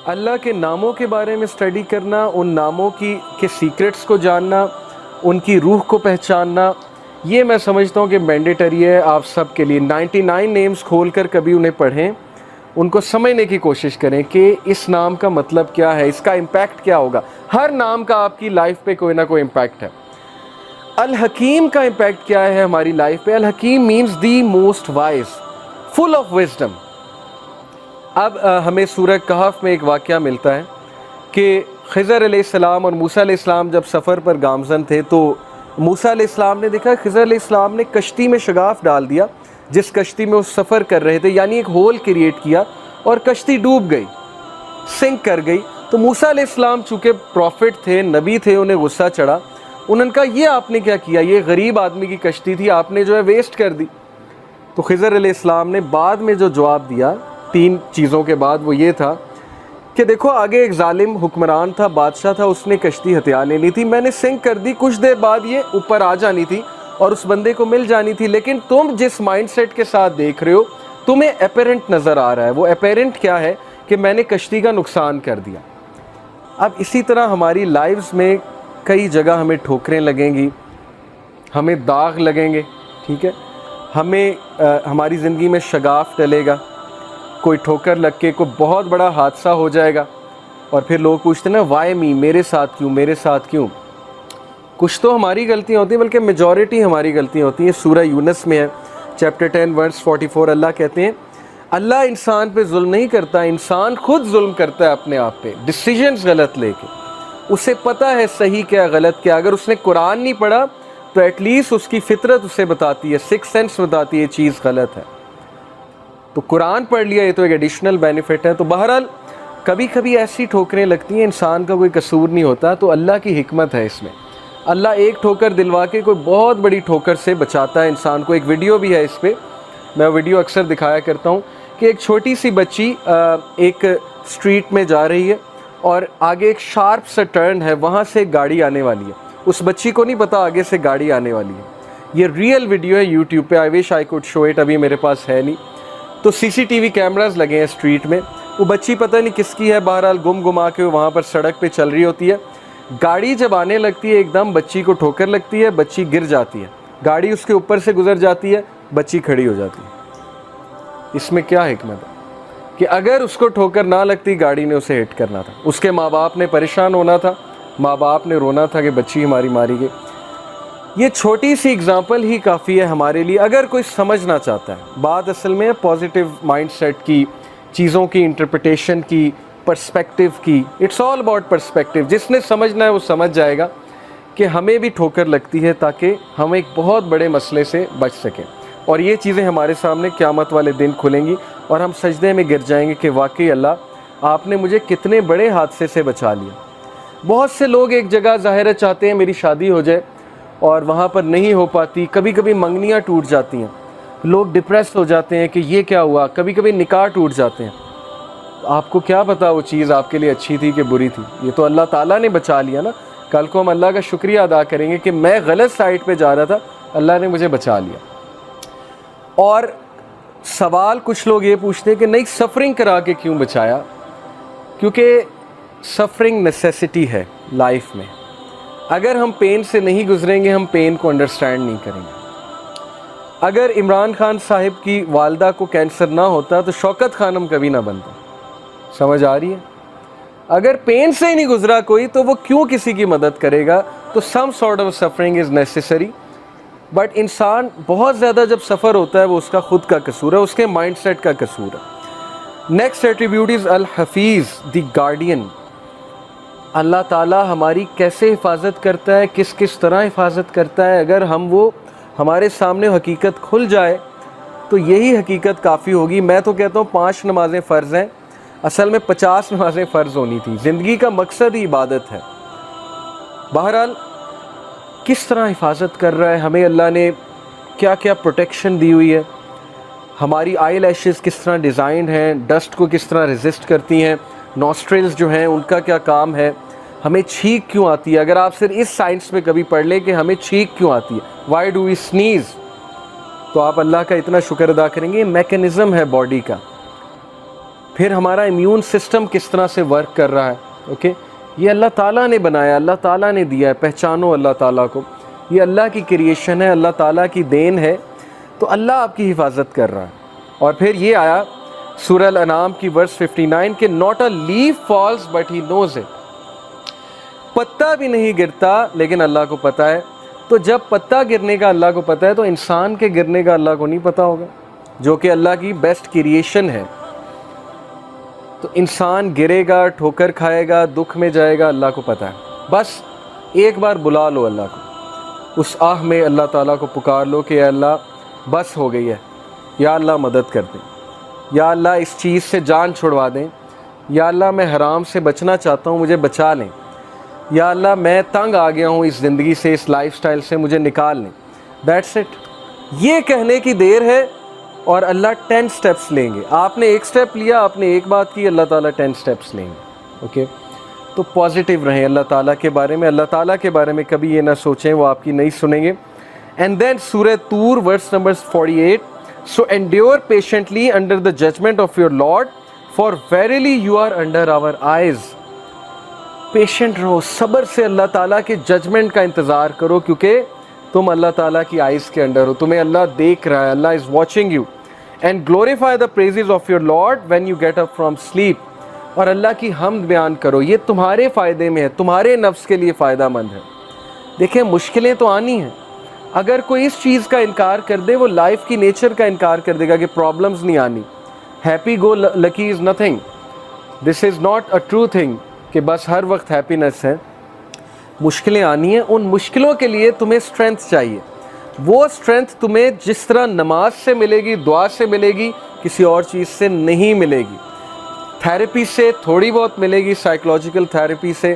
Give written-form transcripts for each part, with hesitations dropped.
اللہ کے ناموں کے بارے میں اسٹڈی کرنا، ان ناموں کے سیکرٹس کو جاننا، ان کی روح کو پہچاننا، یہ میں سمجھتا ہوں کہ مینڈیٹری ہے آپ سب کے لیے۔ 99 نیمز کھول کر کبھی انہیں پڑھیں، ان کو سمجھنے کی کوشش کریں کہ اس نام کا مطلب کیا ہے، اس کا امپیکٹ کیا ہوگا۔ ہر نام کا آپ کی لائف پہ کوئی نہ کوئی امپیکٹ ہے۔ الحکیم کا امپیکٹ کیا ہے ہماری لائف پہ؟ الحکیم means the most wise, full of wisdom. اب ہمیں سورہ کہف میں ایک واقعہ ملتا ہے کہ خضر علیہ السلام اور موسیٰ علیہ السلام جب سفر پر گامزن تھے تو موسیٰ علیہ السلام نے دیکھا خضر علیہ السلام نے کشتی میں شگاف ڈال دیا، جس کشتی میں وہ سفر کر رہے تھے، یعنی ایک ہول کریٹ کیا اور کشتی ڈوب گئی، سنک کر گئی۔ تو موسیٰ علیہ السلام چونکہ پروفٹ تھے، نبی تھے، انہیں غصہ چڑھا، انہوں نے کہا یہ آپ نے کیا کیا، یہ غریب آدمی کی کشتی تھی، آپ نے جو ہے ویسٹ کر دی۔ تو خضر علیہ السلام نے بعد میں جو جواب دیا 3 چیزوں کے بعد، وہ یہ تھا کہ دیکھو آگے ایک ظالم حکمران تھا، بادشاہ تھا، اس نے کشتی ہتھیا لینی تھی، میں نے سنک کر دی، کچھ دیر بعد یہ اوپر آ جانی تھی اور اس بندے کو مل جانی تھی، لیکن تم جس مائنڈ سیٹ کے ساتھ دیکھ رہے ہو تمہیں اپیرنٹ نظر آ رہا ہے۔ وہ اپیرنٹ کیا ہے کہ میں نے کشتی کا نقصان کر دیا۔ اب اسی طرح ہماری لائفز میں کئی جگہ ہمیں ٹھوکریں لگیں گی، ہمیں داغ لگیں گے، ٹھیک ہے، ہمیں ہماری زندگی میں شگاف ڈلے گا، کوئی ٹھوکر لگ کے کوئی بہت بڑا حادثہ ہو جائے گا، اور پھر لوگ پوچھتے ہیں نا وائی می، میرے ساتھ کیوں، میرے ساتھ کیوں؟ کچھ تو ہماری غلطیاں ہوتی ہیں، بلکہ میجورٹی ہماری غلطیاں ہوتی ہیں۔ سورہ یونس میں ہے چیپٹر 10 ورس 44، اللہ کہتے ہیں اللہ انسان پہ ظلم نہیں کرتا، انسان خود ظلم کرتا ہے اپنے آپ پہ، ڈیسیژنز غلط لے کے۔ اسے پتہ ہے صحیح کیا غلط کیا، اگر اس نے قرآن نہیں پڑھا تو ایٹ لیسٹ اس کی فطرت اسے بتاتی ہے، سکس سینس بتاتی ہے یہ چیز غلط ہے۔ تو قرآن پڑھ لیا، یہ تو ایک ایڈیشنل بینیفٹ ہے۔ تو بہرحال کبھی کبھی ایسی ٹھوکریں لگتی ہیں، انسان کا کوئی قصور نہیں ہوتا، تو اللہ کی حکمت ہے اس میں۔ اللہ ایک ٹھوکر دلوا کے کوئی بہت بڑی ٹھوکر سے بچاتا ہے انسان کو۔ ایک ویڈیو بھی ہے اس پہ، میں ویڈیو اکثر دکھایا کرتا ہوں کہ ایک چھوٹی سی بچی ایک اسٹریٹ میں جا رہی ہے اور آگے ایک شارپ سا ٹرن ہے، وہاں سے گاڑی آنے والی ہے، اس بچی کو نہیں پتا آگے سے گاڑی آنے والی ہے۔ یہ ریئل ویڈیو ہے یوٹیوب پہ، آئی وش آئی کوڈ شو اٹ، ابھی میرے پاس ہے نہیں۔ تو CCTV کیمراز لگے ہیں اسٹریٹ میں، وہ بچی پتہ نہیں کس کی ہے، بہرحال گم گما کے وہاں پر سڑک پہ چل رہی ہوتی ہے۔ گاڑی جب آنے لگتی ہے ایک دم بچی کو ٹھوکر لگتی ہے، بچی گر جاتی ہے، گاڑی اس کے اوپر سے گزر جاتی ہے، بچی کھڑی ہو جاتی ہے۔ اس میں کیا حکمت ہے کہ اگر اس کو ٹھوکر نہ لگتی گاڑی نے اسے ہٹ کرنا تھا، اس کے ماں باپ نے پریشان ہونا تھا، ماں باپ نے رونا تھا کہ بچی ہماری ماری گئی۔ یہ چھوٹی سی اگزامپل ہی کافی ہے ہمارے لیے اگر کوئی سمجھنا چاہتا ہے۔ بات اصل میں پازیٹیو مائنڈ سیٹ کی، چیزوں کی انٹرپریٹیشن کی، پرسپیکٹیو کی۔ It's all about perspective. جس نے سمجھنا ہے وہ سمجھ جائے گا کہ ہمیں بھی ٹھوکر لگتی ہے تاکہ ہم ایک بہت بڑے مسئلے سے بچ سکیں، اور یہ چیزیں ہمارے سامنے قیامت والے دن کھلیں گی اور ہم سجدے میں گر جائیں گے کہ واقعی اللہ آپ نے مجھے کتنے بڑے حادثے سے بچا لیا۔ بہت سے لوگ ایک جگہ ظاہر چاہتے ہیں میری شادی ہو جائے اور وہاں پر نہیں ہو پاتی، کبھی کبھی منگنیاں ٹوٹ جاتی ہیں، لوگ ڈپریس ہو جاتے ہیں کہ یہ کیا ہوا، کبھی کبھی نکاح ٹوٹ جاتے ہیں۔ آپ کو کیا پتا وہ چیز آپ کے لیے اچھی تھی کہ بری تھی؟ یہ تو اللہ تعالیٰ نے بچا لیا نا۔ کل کو ہم اللہ کا شکریہ ادا کریں گے کہ میں غلط سائٹ پہ جا رہا تھا، اللہ نے مجھے بچا لیا۔ اور سوال کچھ لوگ یہ پوچھتے ہیں کہ نہیں سفرنگ کرا کے کیوں بچایا؟ کیونکہ سفرنگ نیسیسٹی ہے لائف میں۔ اگر ہم پین سے نہیں گزریں گے ہم پین کو انڈرسٹینڈ نہیں کریں گے۔ اگر عمران خان صاحب کی والدہ کو کینسر نہ ہوتا تو شوکت خانم کبھی نہ بنتا۔ سمجھ آ رہی ہے؟ اگر پین سے ہی نہیں گزرا کوئی تو وہ کیوں کسی کی مدد کرے گا؟ تو some sort of suffering is necessary, but انسان بہت زیادہ جب سفر ہوتا ہے وہ اس کا خود کا قصور ہے، اس کے مائنڈ سیٹ کا قصور ہے۔ نیکسٹ ایٹریبیوٹ از الحفیظ، دی گارڈین۔ اللہ تعالیٰ ہماری کیسے حفاظت کرتا ہے، کس کس طرح حفاظت کرتا ہے، اگر وہ ہمارے سامنے حقیقت کھل جائے تو یہی حقیقت کافی ہوگی۔ میں تو کہتا ہوں 5 نمازیں فرض ہیں، اصل میں 50 نمازیں فرض ہونی تھی۔ زندگی کا مقصد ہی عبادت ہے۔ بہرحال کس طرح حفاظت کر رہا ہے ہمیں اللہ نے، کیا کیا پروٹیکشن دی ہوئی ہے، ہماری آئی لیشز کس طرح ڈیزائنڈ ہیں، ڈسٹ کو کس طرح ریزسٹ کرتی ہیں، نوسٹرلز جو ہیں ان کا کیا کام ہے، ہمیں چھینک کیوں آتی ہے۔ اگر آپ صرف اس سائنس میں کبھی پڑھ لیں کہ ہمیں چھینک کیوں آتی ہے، وائی ڈو وی سنیز، تو آپ اللہ کا اتنا شکر ادا کریں گے۔ یہ میکینزم ہے باڈی کا۔ پھر ہمارا امیون سسٹم کس طرح سے ورک کر رہا ہے. اوکے, یہ اللہ تعالیٰ نے بنایا, اللہ تعالیٰ نے دیا ہے. پہچانو اللہ تعالیٰ کو, یہ اللہ کی کریشن ہے, اللہ تعالیٰ کی دین ہے, تو اللہ آپ کی حفاظت کر رہا ہے. اور پھر یہ آیا سورہ الانعام کی ورس 59 کہ not a leaf falls but he knows it. پتا بھی نہیں گرتا لیکن اللہ کو پتہ ہے. تو جب پتا گرنے کا اللہ کو پتہ ہے تو انسان کے گرنے کا اللہ کو نہیں پتہ ہوگا, جو کہ اللہ کی بیسٹ کریشن ہے. تو انسان گرے گا, ٹھوکر کھائے گا, دکھ میں جائے گا, اللہ کو پتہ ہے. بس ایک بار بلا لو اللہ کو, اس آہ میں اللہ تعالیٰ کو پکار لو کہ اے اللہ بس ہو گئی ہے, یا اللہ مدد کر دیں, یا اللہ اس چیز سے جان چھڑوا دیں, یا اللہ میں حرام سے بچنا چاہتا ہوں, مجھے بچا لیں, یا اللہ میں تنگ آ گیا ہوں اس زندگی سے, اس لائف سٹائل سے, مجھے نکال لیں. That's it. یہ کہنے کی دیر ہے اور اللہ 10 سٹیپس لیں گے. آپ نے ایک سٹیپ لیا, آپ نے ایک بات کی, اللہ تعالیٰ 10 سٹیپس لیں گے. اوکے, تو پازیٹیو رہیں اللہ تعالیٰ کے بارے میں. اللہ تعالیٰ کے بارے میں کبھی یہ نہ سوچیں وہ آپ کی نہیں سنیں گے. اینڈ دین سورہ طور verse number 48, so endure patiently under the judgment of your Lord, for verily you are under our eyes. Patient رہو, صبر سے اللہ تعالیٰ کے ججمنٹ کا انتظار کرو, کیونکہ تم اللہ تعالیٰ کی آئیز کے انڈر ہو, تمہیں اللہ دیکھ رہا ہے, اللہ is watching you. And glorify the praises of your Lord when you get up from sleep. اور اللہ کی حمد بیان کرو, یہ تمہارے فائدے میں ہے, تمہارے نفس کے لیے فائدہ مند ہے. دیکھیں مشکلیں تو آنی ہیں, اگر کوئی اس چیز کا انکار کر دے وہ لائف کی نیچر کا انکار کر دے گا کہ پرابلمز نہیں آنی. Happy go lucky is nothing, this is not a true thing کہ بس ہر وقت ہیپینس ہے. مشکلیں آنی ہیں, ان مشکلوں کے لیے تمہیں اسٹرینتھ چاہیے. وہ اسٹرینتھ تمہیں جس طرح نماز سے ملے گی, دعا سے ملے گی, کسی اور چیز سے نہیں ملے گی. تھیراپی سے تھوڑی بہت ملے گی, سائیکولوجیکل تھیراپی سے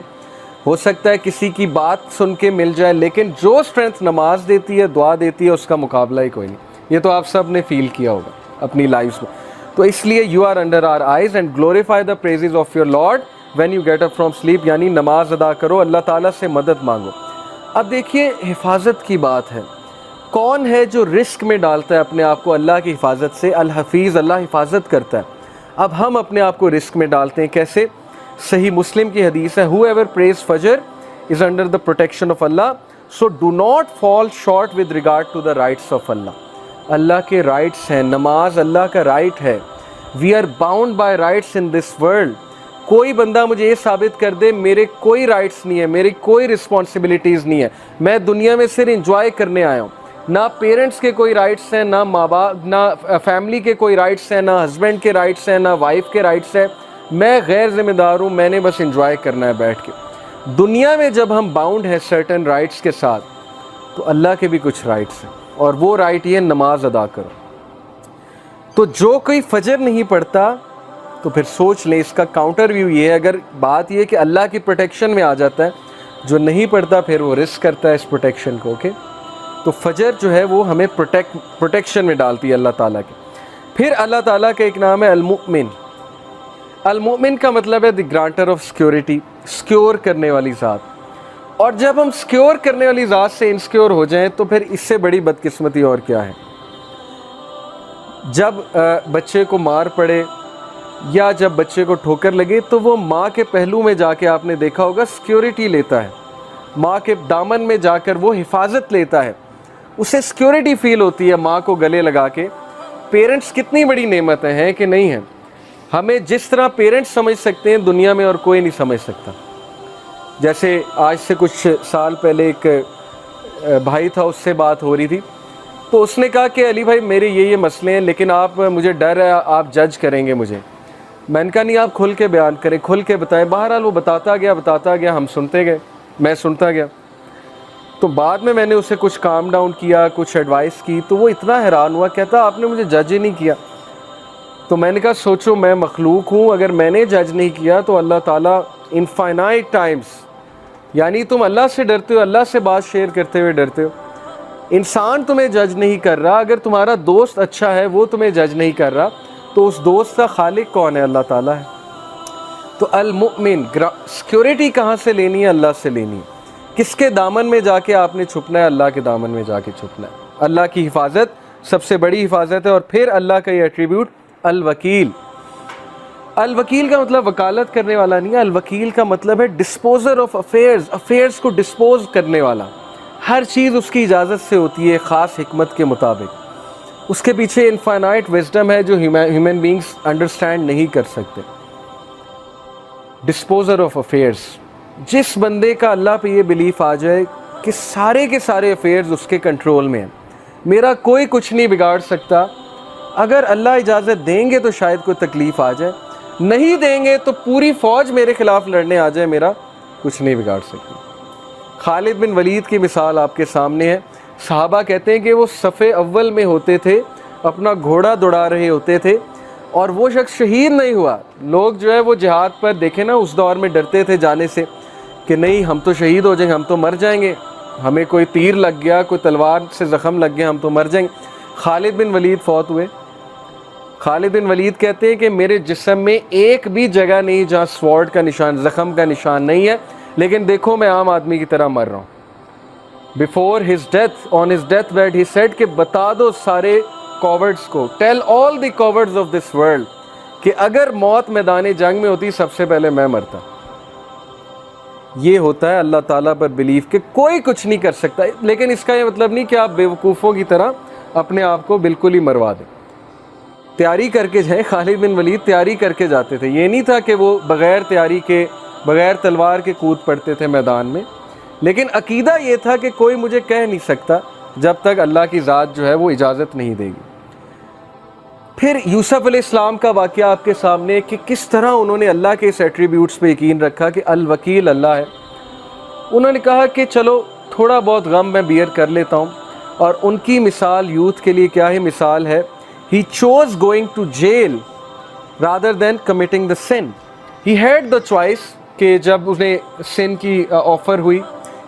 ہو سکتا ہے کسی کی بات سن کے مل جائے, لیکن جو اسٹرینتھ نماز دیتی ہے, دعا دیتی ہے, اس کا مقابلہ ہی کوئی نہیں. یہ تو آپ سب نے فیل کیا ہوگا اپنی لائف میں. تو اس لیے you are under our eyes and glorify the praises of your Lord when you get up from sleep. یعنی نماز ادا کرو, اللہ تعالیٰ سے مدد مانگو. اب دیکھیے حفاظت کی بات ہے, کون ہے جو رسک میں ڈالتا ہے اپنے آپ کو اللہ کی حفاظت سے؟ الحفیظ, اللہ حفاظت کرتا ہے. اب ہم اپنے آپ کو رسک میں ڈالتے ہیں کیسے؟ صحیح مسلم کی حدیث ہے, whoever prays Fajr is under the protection of Allah, so do not fall short with regard to the rights of Allah. اللہ کے رائٹس ہیں, نماز اللہ کا رائٹ ہے. we are bound by rights in this world. کوئی بندہ مجھے یہ ثابت کر دے میرے کوئی رائٹس نہیں ہے, میری کوئی رسپانسبلٹیز نہیں ہے, میں دنیا میں صرف انجوائے کرنے آیا ہوں. نہ پیرنٹس کے کوئی رائٹس ہیں, نہ ماں باپ, نہ فیملی کے کوئی رائٹس ہیں, نہ ہسبینڈ کے رائٹس ہیں, نہ وائف کے رائٹس ہیں. میں غیر ذمہ دار ہوں, میں نے بس انجوائے کرنا ہے بیٹھ کے. دنیا میں جب ہم باؤنڈ ہیں سرٹن رائٹس کے ساتھ, تو اللہ کے بھی کچھ رائٹس ہیں, اور وہ رائٹ یہ نماز ادا کرو. تو جو کوئی فجر نہیں پڑھتا تو پھر سوچ لیں, اس کا کاؤنٹر ویو یہ ہے, اگر بات یہ کہ اللہ کی پروٹیکشن میں آ جاتا ہے, جو نہیں پڑھتا پھر وہ رسک کرتا ہے اس پروٹیکشن کو. اوکے, تو فجر جو ہے وہ ہمیں پروٹیکشن میں ڈالتی ہے اللہ تعالیٰ کی. پھر اللہ تعالیٰ کا ایک نام ہے المؤمن. المؤمن کا مطلب ہے دی گرانٹر آف سیکیورٹی, سیکیور کرنے والی ذات. اور جب ہم سیکیور کرنے والی ذات سے انسیکیور ہو جائیں تو پھر اس سے بڑی بدقسمتی اور کیا ہے. جب بچے کو مار پڑے یا جب بچے کو ٹھوکر لگے تو وہ ماں کے پہلو میں جا کے, آپ نے دیکھا ہوگا, سیکیورٹی لیتا ہے. ماں کے دامن میں جا کر وہ حفاظت لیتا ہے, اسے سیکیورٹی فیل ہوتی ہے ماں کو گلے لگا کے. پیرنٹس کتنی بڑی نعمتیں ہیں کہ نہیں ہیں. ہمیں جس طرح پیرنٹس سمجھ سکتے ہیں دنیا میں اور کوئی نہیں سمجھ سکتا. جیسے آج سے کچھ سال پہلے ایک بھائی تھا, اس سے بات ہو رہی تھی, تو اس نے کہا کہ علی بھائی میرے یہ مسئلے ہیں, لیکن آپ, مجھے ڈر ہے آپ جج کریں گے مجھے. میں نے کہا نہیں, آپ کھل کے بیان کریں, کھل کے بتائیں. بہرحال وہ بتاتا گیا, ہم سنتے گئے, میں سنتا گیا. تو بعد میں نے اسے کچھ کام ڈاؤن کیا, کچھ ایڈوائس کی, تو وہ اتنا حیران ہوا, کہتا آپ نے مجھے جج ہی نہیں کیا. تو میں نے کہا سوچو, میں مخلوق ہوں, اگر میں نے جج نہیں کیا تو اللہ تعالیٰ انفائنائٹ ٹائمز, یعنی تم اللہ سے ڈرتے ہو, اللہ سے بات شیئر کرتے ہوئے ڈرتے ہو. انسان تمہیں جج نہیں کر رہا, اگر تمہارا دوست اچھا ہے وہ تمہیں جج نہیں کر رہا, تو اس دوست کا خالق کون ہے؟ اللہ تعالیٰ ہے. تو المؤمن, سیکیورٹی کہاں سے لینی ہے؟ اللہ سے لینی ہے. کس کے دامن میں جا کے آپ نے چھپنا ہے؟ اللہ کے دامن میں جا کے چھپنا ہے. اللہ کی حفاظت سب سے بڑی حفاظت ہے. اور پھر اللہ کا یہ ایٹریبیوٹ الوکیل. الوکیل کا مطلب وکالت کرنے والا نہیں ہے، الوکیل کا مطلب ہے ڈسپوزر آف افیئرز، افیئرز کو ڈسپوز کرنے والا۔ ہر چیز اس کی اجازت سے ہوتی ہے، خاص حکمت کے مطابق، اس کے پیچھے انفائنائٹ وزڈم ہے جو ہیومن بینگز انڈرسٹینڈ نہیں کر سکتے۔ ڈسپوزر آف افیئرز، جس بندے کا اللہ پہ یہ بلیف آ جائے کہ سارے کے سارے افیئرز اس کے کنٹرول میں ہیں، میرا کوئی کچھ نہیں بگاڑ سکتا، اگر اللہ اجازت دیں گے تو شاید کوئی تکلیف آ جائے، نہیں دیں گے تو پوری فوج میرے خلاف لڑنے آ جائے، میرا کچھ نہیں بگاڑ سکتی۔ خالد بن ولید کی مثال آپ کے سامنے ہے۔ صحابہ کہتے ہیں کہ وہ صف اول میں ہوتے تھے، اپنا گھوڑا دوڑا رہے ہوتے تھے، اور وہ شخص شہید نہیں ہوا۔ لوگ جو ہے وہ جہاد پر دیکھیں نا، اس دور میں ڈرتے تھے جانے سے کہ نہیں ہم تو شہید ہو جائیں گے، ہم تو مر جائیں گے، ہمیں کوئی تیر لگ گیا، کوئی تلوار سے زخم لگ گیا، ہم تو مر جائیں گے۔ خالد بن ولید فوت ہوئے۔ خالد بن ولید کہتے ہیں کہ میرے جسم میں ایک بھی جگہ نہیں جہاں سوارڈ کا نشان، زخم کا نشان نہیں ہے، لیکن دیکھو میں عام آدمی کی طرح مر رہا ہوں۔ Before his death, on his death bed he said کہ بتا دو سارے کوورڈز کو، tell all the cowards of this world, کہ اگر موت میدان جنگ میں ہوتی سب سے پہلے میں مرتا۔ یہ ہوتا ہے اللہ تعالیٰ پر بلیف کہ کوئی کچھ نہیں کر سکتا، لیکن اس کا یہ مطلب نہیں کہ آپ بیوقوفوں کی طرح اپنے آپ کو بالکل ہی مروا دیں۔ تیاری کر کے جائیں، خالد بن ولید تیاری کر کے جاتے تھے، یہ نہیں تھا کہ وہ بغیر تیاری کے، بغیر تلوار کے کود پڑتے تھے میدان میں، لیکن عقیدہ یہ تھا کہ کوئی مجھے کہہ نہیں سکتا جب تک اللہ کی ذات جو ہے وہ اجازت نہیں دے گی۔ پھر یوسف علیہ السلام کا واقعہ آپ کے سامنے کہ کس طرح انہوں نے اللہ کے اس ایٹریبیوٹس پہ یقین رکھا کہ الوکیل اللہ ہے۔ انہوں نے کہا کہ چلو تھوڑا بہت غم میں بیئر کر لیتا ہوں، اور ان کی مثال یوتھ کے لیے کیا ہی مثال ہے۔ He chose going to jail rather than committing the sin. He had the choice کہ جب انہیں sin کی آفر ہوئی،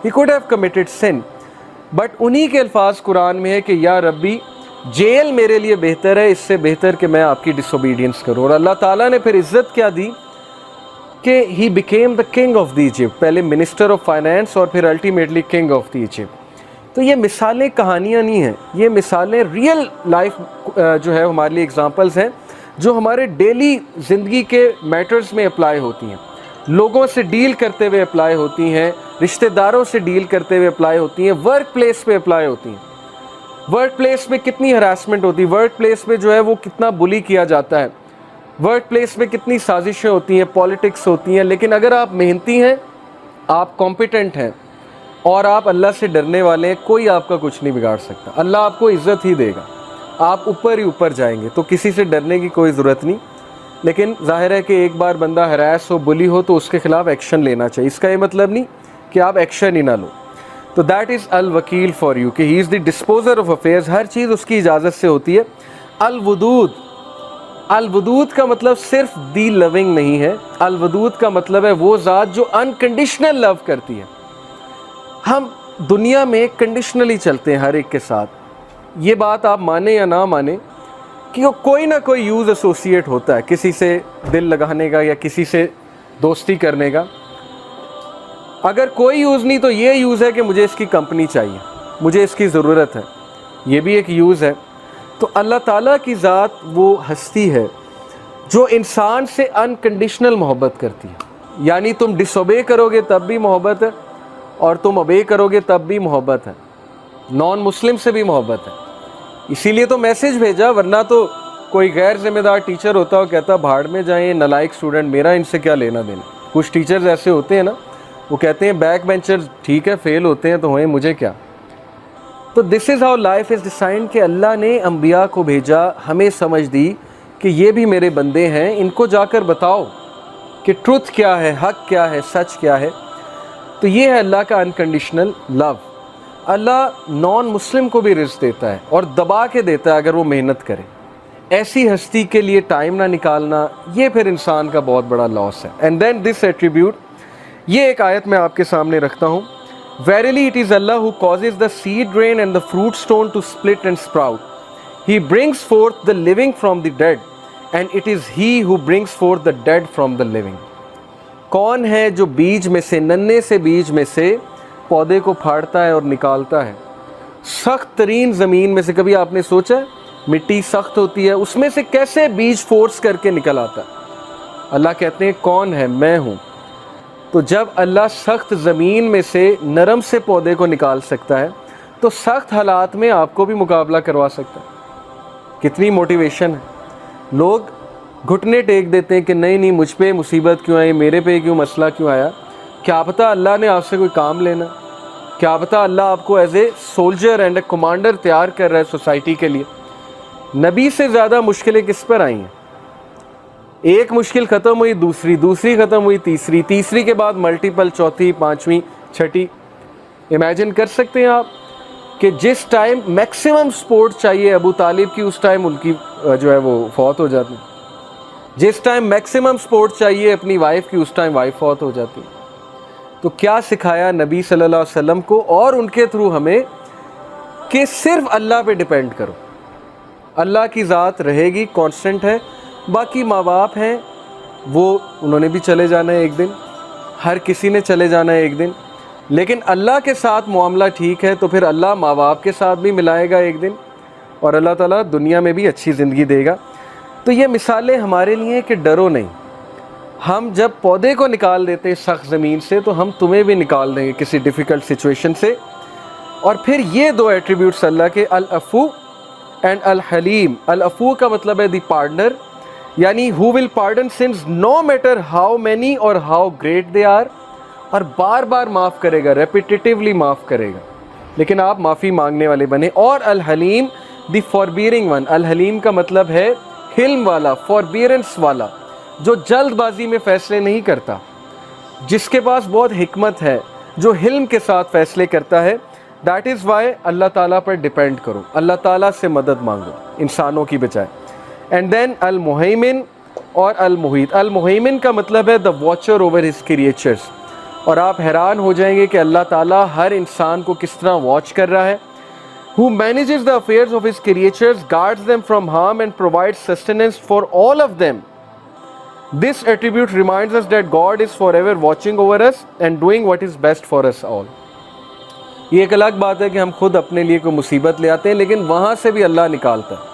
he could have committed sin. But انہی کے الفاظ قرآن میں ہے کہ یا ربی جیل میرے لیے بہتر ہے، اس سے بہتر کہ میں آپ کی ڈس اوبیڈینس کروں۔ اور اللہ تعالیٰ نے پھر عزت کیا دی کہ he became the king of the Egypt، پہلے منسٹر آف فائنانس اور پھر ultimately king of the Egypt. تو یہ مثالیں کہانیاں نہیں ہیں، یہ مثالیں ریئل لائف جو ہے ہمارے لیے اگزامپلز ہیں، جو ہمارے ڈیلی زندگی کے میٹرز میں اپلائی ہوتی ہیں، لوگوں سے ڈیل کرتے ہوئے اپلائی ہوتی ہیں، رشتہ داروں سے ڈیل کرتے ہوئے اپلائی ہوتی ہیں، ورک پلیس پہ اپلائی ہوتی ہیں۔ ورک پلیس میں کتنی ہراسمنٹ ہوتی ہے، ورک پلیس میں جو ہے وہ کتنا بلی کیا جاتا ہے، ورک پلیس میں کتنی سازشیں ہوتی ہیں، پالیٹکس ہوتی ہیں، لیکن اگر آپ محنتی ہیں، آپ کمپیٹنٹ ہیں، اور آپ اللہ سے ڈرنے والے ہیں، کوئی آپ کا کچھ نہیں بگاڑ سکتا۔ اللہ آپ کو عزت ہی دے گا، آپ اوپر ہی اوپر جائیں گے، تو کسی سے ڈرنے کی کوئی ضرورت نہیں۔ لیکن ظاہر ہے کہ ایک بار بندہ ہراس ہو، بلی ہو، تو اس کے خلاف ایکشن لینا چاہیے، اس کا یہ مطلب نہیں کہ آپ ایکشن ہی نہ لو۔ تو دیٹ از الوکیل فار یو، کہ ہی از دی ڈسپوزر آف افیئرز، ہر چیز اس کی اجازت سے ہوتی ہے۔ الودود، الودود کا مطلب صرف دی لونگ نہیں ہے، الودود کا مطلب ہے وہ ذات جو انکنڈیشنل لو کرتی ہے۔ ہم دنیا میں کنڈیشنلی چلتے ہیں ہر ایک کے ساتھ، یہ بات آپ مانیں یا نہ مانیں کہ کوئی نہ کوئی یوز ایسوسیٹ ہوتا ہے، کسی سے دل لگانے کا یا کسی سے دوستی کرنے کا۔ اگر کوئی یوز نہیں تو یہ یوز ہے کہ مجھے اس کی کمپنی چاہیے، مجھے اس کی ضرورت ہے، یہ بھی ایک یوز ہے۔ تو اللہ تعالیٰ کی ذات وہ ہستی ہے جو انسان سے انکنڈیشنل محبت کرتی ہے، یعنی تم ڈس اوبے کرو گے تب بھی محبت ہے، اور تم اوبے کرو گے تب بھی محبت ہے، نان مسلم سے بھی محبت ہے۔ اسی لیے تو میسج بھیجا، ورنہ تو کوئی غیر ذمہ دار ٹیچر ہوتا اور کہتا بھاڑ میں جائیں نالائق اسٹوڈنٹ، میرا ان سے کیا لینا دینا۔ کچھ ٹیچرز ایسے ہوتے ہیں نا، وہ کہتے ہیں بیک بینچر ٹھیک ہے فیل ہوتے ہیں تو ہوئیں، مجھے کیا۔ تو this is how life is designed, کہ اللہ نے انبیاء کو بھیجا، ہمیں سمجھ دی کہ یہ بھی میرے بندے ہیں، ان کو جا کر بتاؤ کہ ٹروتھ کیا ہے، حق کیا ہے، سچ کیا ہے۔ تو یہ ہے اللہ کا انکنڈیشنل لو۔ اللہ نان مسلم کو بھی رزق دیتا ہے اور دبا کے دیتا ہے اگر وہ محنت کرے۔ ایسی ہستی کے لیے ٹائم نہ نکالنا، یہ پھر انسان کا بہت بڑا لاس ہے۔ اینڈ دین دس ایٹریبیوٹ، یہ ایک آیت میں آپ کے سامنے رکھتا ہوں۔ Verily it is Allah who causes the seed rain and the fruit stone to split and sprout. He brings forth the living from the dead, and it is He who brings forth the dead from the living. کون ہے جو بیج میں سے، ننے سے بیج میں سے پودے کو پھاڑتا ہے اور نکالتا ہے؟ سخت ترین زمین میں سے، کبھی آپ نے سوچا ہے مٹی سخت ہوتی ہے، اس میں سے کیسے بیج فورس کر کے نکل آتا ہے؟ اللہ کہتے ہیں کون ہے؟ میں ہوں۔ تو جب اللہ سخت زمین میں سے نرم سے پودے کو نکال سکتا ہے تو سخت حالات میں آپ کو بھی مقابلہ کروا سکتا ہے۔ کتنی موٹیویشن ہے۔ لوگ گھٹنے ٹیک دیتے ہیں کہ نہیں مجھ پہ مصیبت کیوں آئی، میرے پہ کیوں مسئلہ کیوں آیا۔ کیا پتہ اللہ نے آپ سے کوئی کام لینا، کیا پتہ اللہ آپ کو as a soldier and a commander تیار کر رہا ہے سوسائٹی کے لیے۔ نبی سے زیادہ مشکلیں کس پر آئی ہیں؟ ایک مشکل ختم ہوئی، دوسری ختم ہوئی، تیسری کے بعد ملٹیپل، چوتھی، پانچویں، چھٹی۔ امیجن کر سکتے ہیں آپ کہ جس ٹائم میکسیمم سپورٹ چاہیے ابو طالب کی، اس ٹائم ان کی جو ہے وہ فوت ہو جاتی، جس ٹائم میکسیمم سپورٹ چاہیے اپنی وائف کی، اس ٹائم وائف فوت ہو جاتی۔ تو کیا سکھایا نبی صلی اللہ علیہ وسلم کو اور ان کے تھرو ہمیں کہ صرف اللہ پہ ڈیپینڈ کرو۔ اللہ کی ذات رہے گی، کانسٹنٹ ہے۔ باقی ماں باپ ہیں، وہ انہوں نے بھی چلے جانا ہے ایک دن، ہر کسی نے چلے جانا ہے ایک دن، لیکن اللہ کے ساتھ معاملہ ٹھیک ہے تو پھر اللہ ماں باپ کے ساتھ بھی ملائے گا ایک دن، اور اللہ تعالیٰ دنیا میں بھی اچھی زندگی دے گا۔ تو یہ مثالیں ہمارے لیے کہ ڈرو نہیں۔ ہم جب پودے کو نکال دیتے ہیں سخت زمین سے تو ہم تمہیں بھی نکال دیں گے کسی ڈیفیکلٹ سچویشن سے۔ اور پھر یہ دو ایٹریبیوٹس اللہ کے، العفو اینڈ الحلیم۔ العفو کا مطلب ہے دی پارڈنر، یعنی who will pardon sins no matter how many or how great they are، اور بار بار معاف کرے گا، ریپیٹیٹیولی معاف کرے گا، لیکن آپ معافی مانگنے والے بنے۔ اور الحلیم دی فاربیئرنگ ون۔ الحلیم کا مطلب ہے حلم والا، فاربیئرنس والا، جو جلد بازی میں فیصلے نہیں کرتا، جس کے پاس بہت حکمت ہے، جو حلم کے ساتھ فیصلے کرتا ہے۔ دیٹ از وائی اللہ تعالیٰ پر ڈیپینڈ کرو، اللہ تعالیٰ سے مدد مانگو انسانوں کی بجائے۔ اینڈ دین المہیمن اور المحیط۔ المہیمن کا مطلب ہے دا واچر اوور ہز کریچرز، اور آپ حیران ہو جائیں گے کہ اللہ تعالیٰ ہر انسان کو کس طرح واچ کر رہا ہے۔ who manages the affairs of his creatures, guards them from harm and provides sustenance for all of them. This attribute reminds us that God is forever watching over us and doing what is best for us all. یہ ایک الگ بات ہے کہ ہم خود اپنے لیے کوئی مصیبت لے آتے ہیں، لیکن وہاں سے بھی اللہ نکالتا ہے۔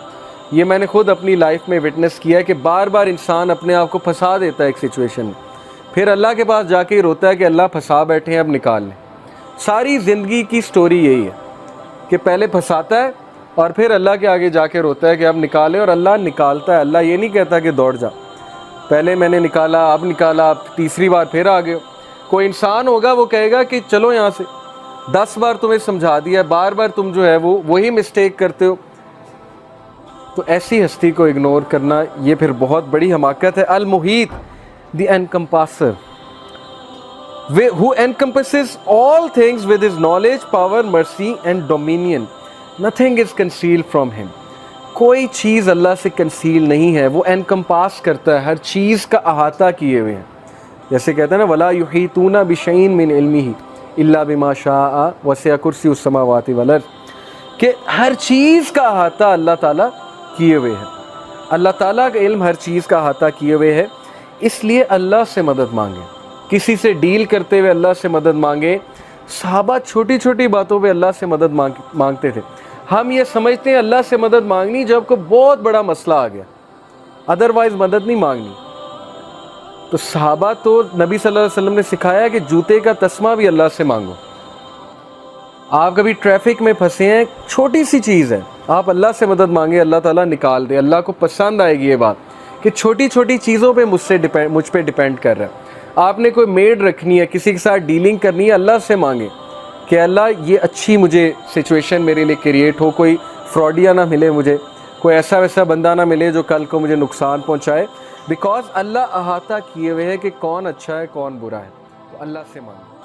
یہ میں نے خود اپنی لائف میں وٹنس کیا ہے کہ بار بار انسان اپنے آپ کو پھنسا دیتا ہے ایک سچویشن میں، پھر اللہ کے پاس جا کے ہی روتا ہے کہ اللہ پھنسا بیٹھے ہیں، اب نکال لیں۔ ساری زندگی کی سٹوری یہی ہے کہ پہلے پھنساتا ہے اور پھر اللہ کے آگے جا کے روتا ہے کہ اب نکالے، اور اللہ نکالتا ہے۔ اللہ یہ نہیں کہتا کہ دوڑ جا، پہلے میں نے نکالا، اب نکالا، اب تیسری بار پھر آ گئے ہو۔ کوئی انسان ہوگا وہ کہے گا کہ چلو یہاں سے، 10 بار تمہیں سمجھا دیا، بار بار تم جو ہے وہی مسٹیک کرتے ہو۔ تو ایسی ہستی کو اگنور کرنا یہ پھر بہت بڑی حماقت ہے۔ المحیط دی انکمپاسر، who encompasses all things with his knowledge, power, mercy and dominion. Nothing is concealed from him. کوئی چیز اللہ سے کنسیل نہیں ہے، وہ انکمپاس کرتا ہے، ہر چیز کا احاطہ کیے ہوئے ہیں۔ جیسے کہتے ہیں نا وَلَا يُحِيطُونَ بِشَيْءٍ مِّنْ عِلْمِهِ إِلَّا بِمَا شَاءَ وَسِعَ كُرْسِيُّهُ السَّمَاوَاتِ وَالْأَرْضِ، کہ ہر چیز کا احاطہ اللہ تعالیٰ کیے ہوئے ہے۔ اللہ تعالیٰ کا علم ہر چیز کا احاطہ کیے ہوئے ہے، اس لیے اللہ سے مدد مانگیں، کسی سے ڈیل کرتے ہوئے اللہ سے مدد مانگیں۔ صحابہ چھوٹی چھوٹی باتوں پہ اللہ سے مدد مانگتے تھے۔ ہم یہ سمجھتے ہیں اللہ سے مدد مانگنی جب کوئی بہت بڑا مسئلہ آ گیا، ادروائز مدد نہیں مانگنی۔ تو صحابہ تو نبی صلی اللہ علیہ وسلم نے سکھایا کہ جوتے کا تسمہ بھی اللہ سے مانگو۔ آپ کبھی ٹریفک میں پھنسے ہیں، چھوٹی سی چیز ہے، آپ اللہ سے مدد مانگے، اللہ تعالیٰ نکال دے۔ اللہ کو پسند آئے گی یہ بات کہ چھوٹی چھوٹی چیزوں پہ مجھ پہ ڈیپینڈ کر رہا ہے۔ آپ نے کوئی میڈ رکھنی ہے، کسی کے ساتھ ڈیلنگ کرنی ہے، اللہ سے مانگیں کہ اللہ یہ اچھی مجھے سچویشن میرے لیے کریٹ ہو، کوئی فراڈیا نہ ملے مجھے، کوئی ایسا ویسا بندہ نہ ملے جو کل کو مجھے نقصان پہنچائے، بیکاز اللہ احاطہ کیے ہوئے ہے کہ کون اچھا ہے کون برا ہے۔ تو اللہ سے مانگیں۔